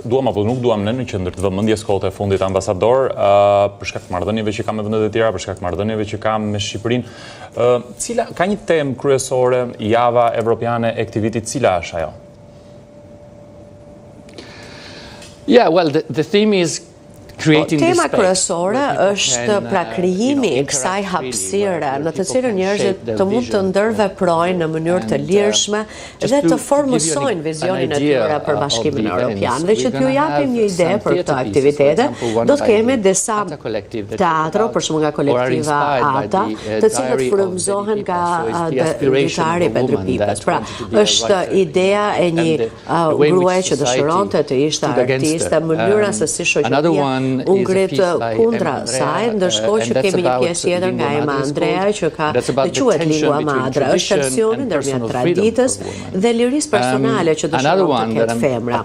Duam apo nuk duam në qendër të vëmendjes kohët e fundit ambasador, për shkak të marrëdhënieve që kam me vendet e tjera, për shkak të marrëdhënieve që kam me Shqipërinë, cila ka një temë kryesore, java evropiane e këtij viti, cila është ajo? Yeah, well, the theme is creating this Tema space kryesore është pra krijimi i kësaj hapësire në të cilën njerëzit të mund të ndërveprojnë në mënyrë të lirshme dhe të formësojnë vizionin e tyre për Bashkimin Evropian. Dhe që t'ju japim një ide për këtë aktivitete, do të kemi disa teatro, për shembull nga kolektiva ATA, të cilët frymëzohen nga dritari Petri Pipës. Pra, është idea e një gruaje që dëshironte të ishte artiste, mënyra se si shoqëria u ngrit kundra saj, ndërkohë që kemi një pjesë tjetër nga Ema Andrea që ka të quhet Lingua Madre, është tensioni ndërmjet traditës dhe lirisë personale që dëshiron të ketë femra.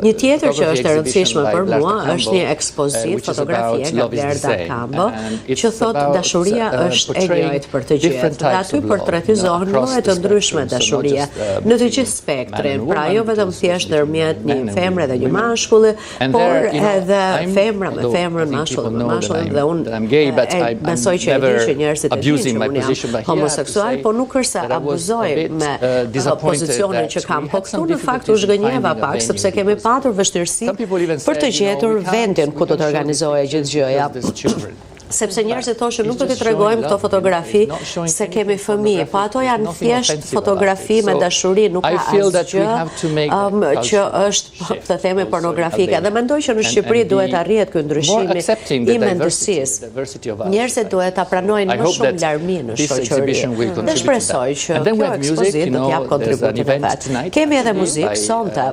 Një tjetër që është e rëndësishme për mua është një ekspozit fotografie nga Blerda Kambo që thot dashuria është e njëjtë për të gjithë. Dhe aty portretizohen lloje të ndryshme dashurie në të gjithë spektrin, pra jo vetëm thjesht ndërmjet një femre dhe një mashkulli, por edhe femra me femrën, mashkull me mashkullin, dhe unë besoj që e di që njerëzit e dinë që unë jam homoseksual, po nuk është se abuzoj me pozicionin që kam, po këtu në fakt u zhgënjeva pak, sepse kemi patur vështirësi për të gjetur vendin ku do të organizohej gjithë gjëja. Sepse njerëzit thoshin nuk do t'i tregojmë këto fotografi se kemi fëmijë, po ato janë thjesht fotografi me dashuri, nuk ka asgjë që është të themi pornografike. Dhe mendoj që në Shqipëri duhet arrihet ky ndryshimi i mendësisë. Njerëzit duhet ta pranojnë më shumë larmin në shoqëri. Dhe shpresoj që kjo ekspozitë do t'jap kontributin e vet. Kemi edhe muzikë sonte.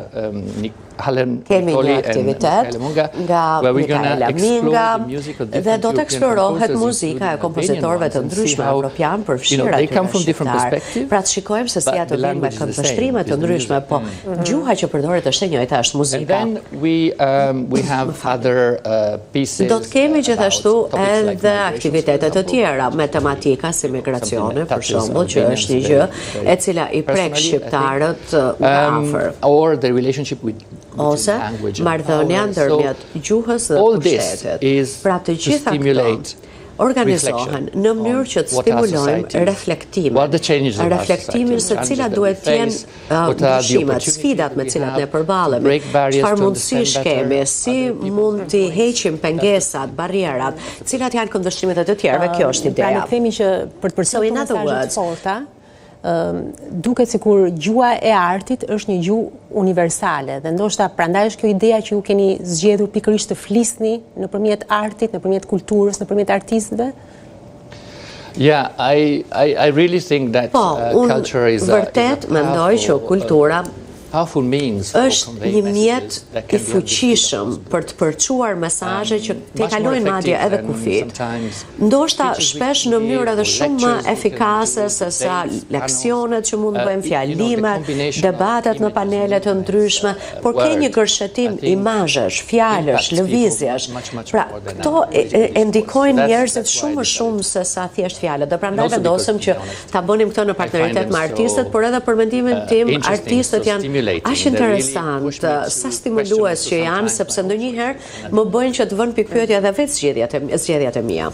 Kemi një aktivitet nga Mikaela Minga dhe do të eksplorohet muzika e kompozitorëve të ndryshme evropian përfshirë aty shqiptar. Pra të shikojmë se si ato vijnë me këndvështrime të ndryshme, po gjuha që përdoret është e njëjta, është muzika. Do të kemi gjithashtu edhe aktivitete të tjera me tematika si migracione, për shembull, që është një gjë e cila i prek shqiptarët nga afër. Ose marrëdhënia ndërmjet gjuhës dhe pushtetit. Pra të gjitha këto organizohen në mënyrë që të stimulojmë reflektimin se cilat duhet të jenë ndryshimet, sfidat me cilat ne përballemi, çfarë mundësish kemi, si mund t'i heqim pengesat, barrierat, cilat janë këndvështrimet e të tjerëve, kjo është ideja. Pra ne themi që për të përsëritur mesazhet të forta, duket sikur gjua e artit është një gjuhë universale dhe ndoshta prandaj është kjo ideja që ju keni zgjedhur pikërisht të flisni nëpërmjet artit, nëpërmjet kulturës, nëpërmjet artistëve? Yeah, I really think that culture is vërtet mendoj që kultura është një mjet i fuqishëm për të përçuar mesazhe që te kalojnë madje edhe kufit. Ndoshta shpesh në mënyrë edhe shumë më efikase se sa leksionet që mund të bëjmë, fjalimet, debatet në panele të ndryshme, por ke një gërshetim imazhesh, fjalësh, lëvizjesh. Pra, këto e ndikojnë njerëzit shumë më shumë se sa thjesht fjalët. Dhe prandaj vendosëm që ta bënim këtë në partneritet me artistët, por edhe për mendimin tim artistët janë aq interesant, sa stimulues që janë, sepse ndonjëherë më bëjnë që të vënë pikpyetje edhe vetë zgjedhjet e mia.